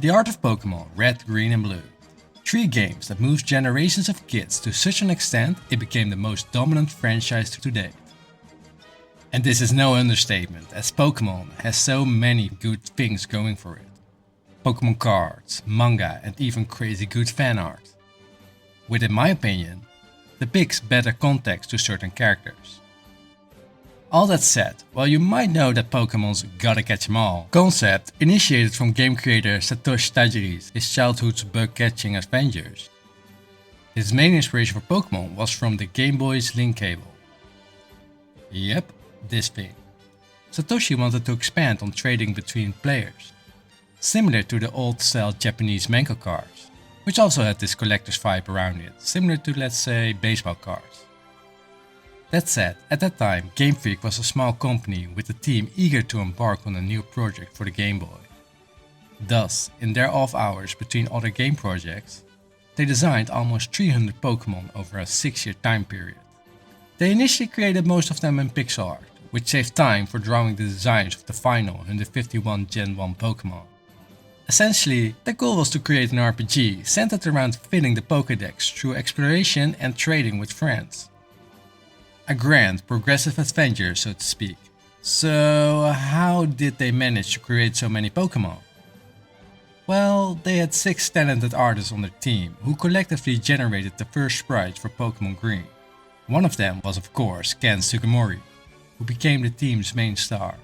The art of Pokémon Red, Green and Blue. Three games that moved generations of kids to such an extent it became the most dominant franchise to date. And this is no understatement, as Pokémon has so many good things going for it. Pokémon cards, manga and even crazy good fan art. With, in my opinion, the picks better context to certain characters. All that said, while you might know that Pokemon's gotta catch 'em all concept initiated from game creator Satoshi Tajiri's his childhood's bug-catching adventures, his main inspiration for Pokemon was from the Game Boy's link cable. Yep, this thing. Satoshi wanted to expand on trading between players, similar to the old-style Japanese manga cards, which also had this collector's vibe around it, similar to, let's say, baseball cards. That said, at that time, Game Freak was a small company with a team eager to embark on a new project for the Game Boy. Thus, in their off hours between other game projects, they designed almost 300 Pokémon over a 6-year time period. They initially created most of them in pixel art, which saved time for drawing the designs of the final 151 Gen 1 Pokémon. Essentially, the goal was to create an RPG centered around filling the Pokédex through exploration and trading with friends. A grand, progressive adventure, so to speak. So, how did they manage to create so many Pokémon? Well, they had 6 talented artists on their team who collectively generated the first sprites for Pokémon Green. One of them was of course Ken Sugimori, who became the team's main star.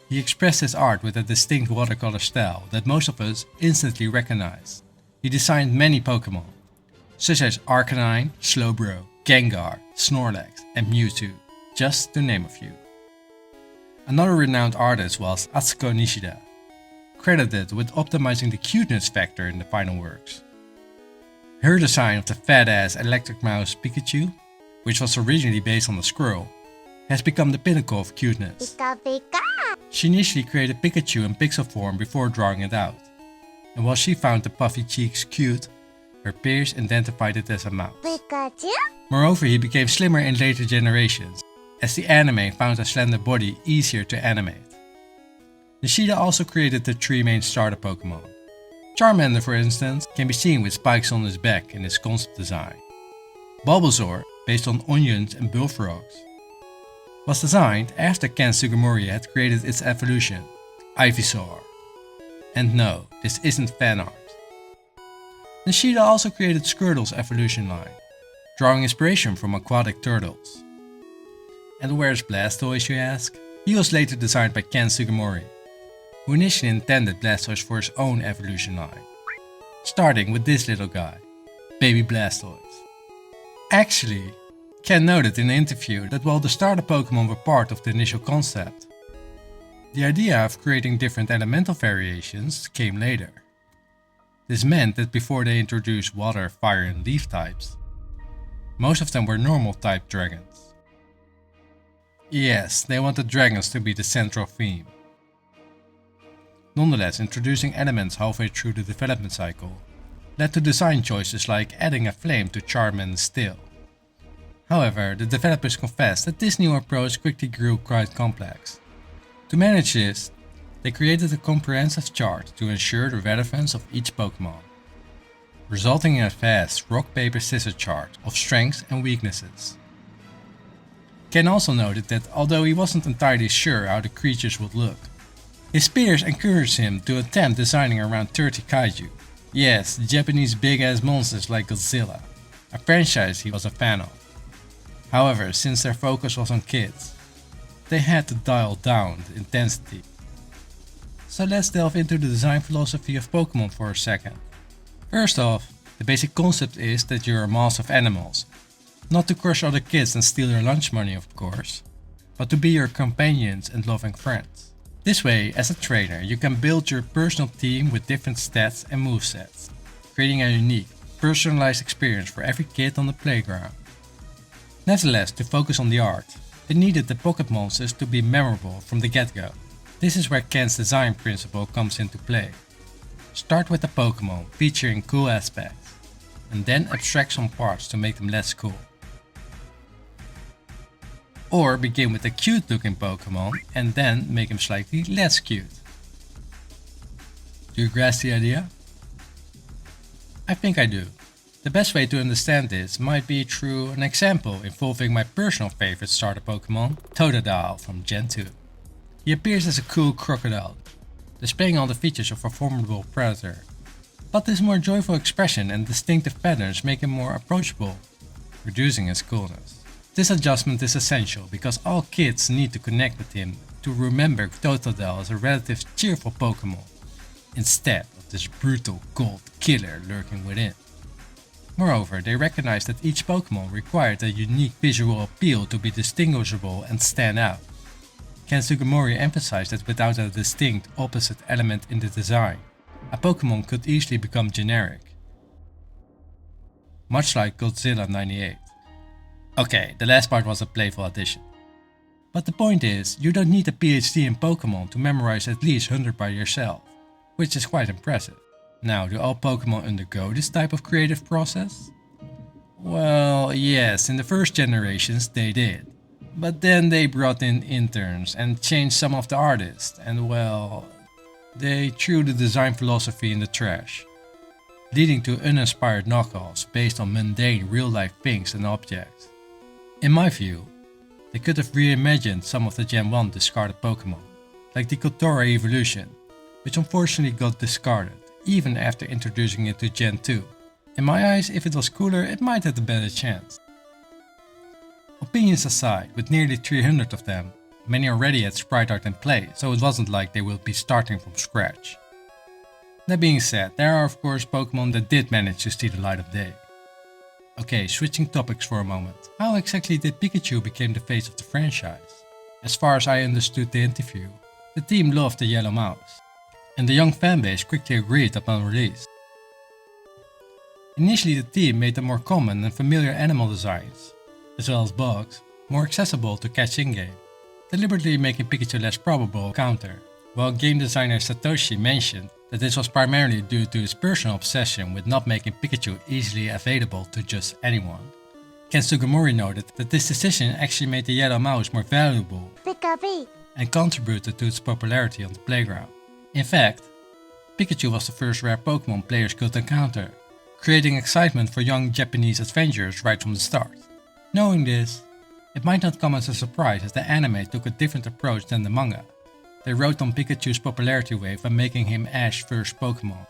He expressed his art with a distinct watercolor style that most of us instantly recognize. He designed many Pokémon, such as Arcanine, Slowbro, Gengar, Snorlax and Mewtwo, just to name a few. Another renowned artist was Atsuko Nishida, credited with optimizing the cuteness factor in the final works. Her design of the fat-ass electric mouse Pikachu, which was originally based on a squirrel, has become the pinnacle of cuteness. Pika pika! She initially created Pikachu in pixel form before drawing it out, and while she found the puffy cheeks cute, her peers identified it as a mouse. Pikachu? Moreover, he became slimmer in later generations, as the anime found a slender body easier to animate. Nishida also created the 3 main starter Pokémon. Charmander, for instance, can be seen with spikes on his back in his concept design. Bulbasaur, based on onions and bullfrogs, was designed after Ken Sugimori had created its evolution, Ivysaur. And no, this isn't fan art. Nishida also created Squirtle's evolution line, drawing inspiration from aquatic turtles. And where's Blastoise, you ask? He was later designed by Ken Sugimori, who initially intended Blastoise for his own evolution line, starting with this little guy, Baby Blastoise. Actually, Ken noted in an interview that while the starter Pokémon were part of the initial concept, the idea of creating different elemental variations came later. This meant that before they introduced water, fire and leaf types, most of them were normal type dragons. Yes, they wanted dragons to be the central theme. Nonetheless, introducing elements halfway through the development cycle led to design choices like adding a flame to Charmander's Steel. However, the developers confessed that this new approach quickly grew quite complex. To manage this, they created a comprehensive chart to ensure the relevance of each Pokémon, resulting in a vast rock-paper-scissors chart of strengths and weaknesses. Ken also noted that although he wasn't entirely sure how the creatures would look, his peers encouraged him to attempt designing around 30 kaiju. Yes, Japanese big-ass monsters like Godzilla, a franchise he was a fan of. However, since their focus was on kids, they had to dial down the intensity. So let's delve into the design philosophy of Pokémon for a second. First off, the basic concept is that you're a mass of animals, not to crush other kids and steal their lunch money of course, but to be your companions and loving friends. This way, as a trainer, you can build your personal team with different stats and movesets, creating a unique, personalized experience for every kid on the playground. Nevertheless, to focus on the art, they needed the pocket monsters to be memorable from the get-go. This is where Ken's design principle comes into play. Start with a Pokémon featuring cool aspects, and then abstract some parts to make them less cool. Or begin with a cute looking Pokémon and then make him slightly less cute. Do you grasp the idea? I think I do. The best way to understand this might be through an example involving my personal favorite starter Pokémon, Totodile from Gen 2. He appears as a cool crocodile, displaying all the features of a formidable predator. But his more joyful expression and distinctive patterns make him more approachable, reducing his coolness. This adjustment is essential because all kids need to connect with him to remember Totodile as a relatively cheerful Pokémon, instead of this brutal cold killer lurking within. Moreover, they recognize that each Pokémon required a unique visual appeal to be distinguishable and stand out. Ken Sugimori emphasized that without a distinct opposite element in the design, a Pokémon could easily become generic. Much like Godzilla 98. Okay, the last part was a playful addition. But the point is, you don't need a PhD in Pokémon to memorize at least 100 by yourself, which is quite impressive. Now, do all Pokémon undergo this type of creative process? Well, yes, in the first generations they did. But then they brought in interns and changed some of the artists, and well, they threw the design philosophy in the trash, leading to uninspired knockoffs based on mundane real-life things and objects. In my view, they could have reimagined some of the Gen 1 discarded Pokémon, like the Kotora evolution, which unfortunately got discarded, even after introducing it to Gen 2. In my eyes, if it was cooler, it might have a better chance. Opinions aside, with nearly 300 of them, many already had sprite art in play, so it wasn't like they would be starting from scratch. That being said, there are of course Pokémon that did manage to see the light of day. Okay, switching topics for a moment. How exactly did Pikachu become the face of the franchise? As far as I understood the interview, the team loved the yellow mouse, and the young fanbase quickly agreed upon release. Initially the team made the more common and familiar animal designs, as well as bugs, more accessible to catch in-game, deliberately making Pikachu less probable counter, while game designer Satoshi mentioned that this was primarily due to his personal obsession with not making Pikachu easily available to just anyone. Ken Sugimori noted that this decision actually made the yellow mouse more valuable and contributed to its popularity on the playground. In fact, Pikachu was the first rare Pokémon players could encounter, creating excitement for young Japanese adventurers right from the start. Knowing this, it might not come as a surprise as the anime took a different approach than the manga. They rode on Pikachu's popularity wave by making him Ash's first Pokémon.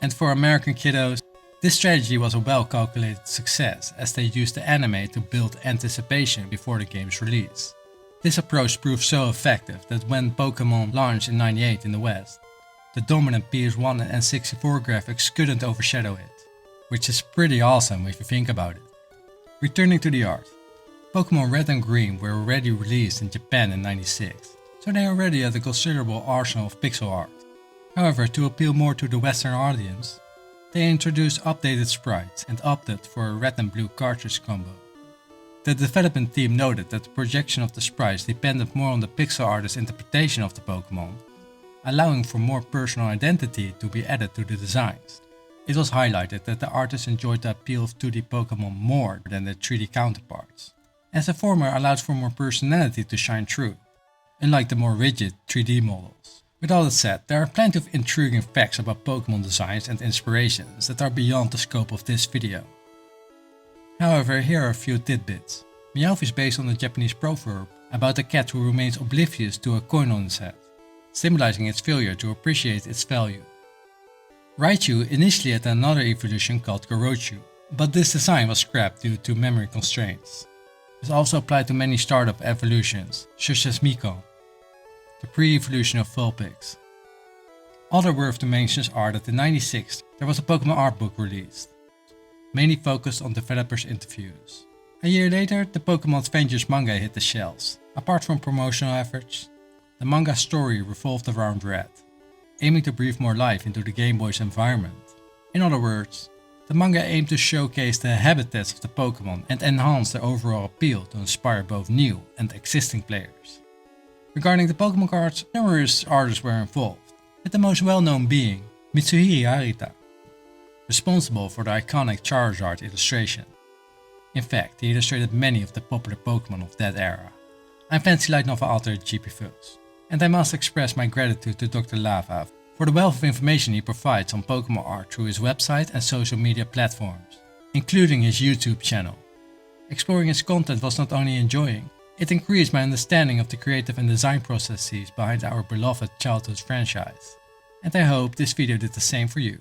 And for American kiddos, this strategy was a well-calculated success as they used the anime to build anticipation before the game's release. This approach proved so effective that when Pokémon launched in '98 in the West, the dominant PS1 and N64 graphics couldn't overshadow it, which is pretty awesome if you think about it. Returning to the art, Pokémon Red and Green were already released in Japan in '96, so they already had a considerable arsenal of pixel art. However, to appeal more to the Western audience, they introduced updated sprites and opted for a red and blue cartridge combo. The development team noted that the projection of the sprites depended more on the pixel artist's interpretation of the Pokémon, allowing for more personal identity to be added to the designs. It was highlighted that the artists enjoyed the appeal of 2D Pokémon more than their 3D counterparts, as the former allows for more personality to shine through, unlike the more rigid 3D models. With all that said, there are plenty of intriguing facts about Pokémon designs and inspirations that are beyond the scope of this video. However, here are a few tidbits. Meowth is based on a Japanese proverb about a cat who remains oblivious to a coin on its head, symbolizing its failure to appreciate its value. Raichu initially had another evolution called Gorochu, but this design was scrapped due to memory constraints. This also applied to many startup evolutions, such as Miko, the pre-evolution of Vulpix. Other worth mentions are that in '96 there was a Pokémon Artbook released, mainly focused on developers' interviews. A year later, the Pokémon Adventures manga hit the shelves. Apart from promotional efforts, the manga's story revolved around Red, aiming to breathe more life into the Game Boy's environment. In other words, the manga aimed to showcase the habitats of the Pokémon and enhance the overall appeal to inspire both new and existing players. Regarding the Pokémon cards, numerous artists were involved, with the most well-known being Mitsuhiro Arita, responsible for the iconic Charizard illustration. In fact, he illustrated many of the popular Pokémon of that era. I'm fancy light novel author GP Phils, and I must express my gratitude to Dr. Lava for the wealth of information he provides on Pokémon art through his website and social media platforms, including his YouTube channel. Exploring his content was not only enjoying, it increased my understanding of the creative and design processes behind our beloved childhood franchise. And I hope this video did the same for you.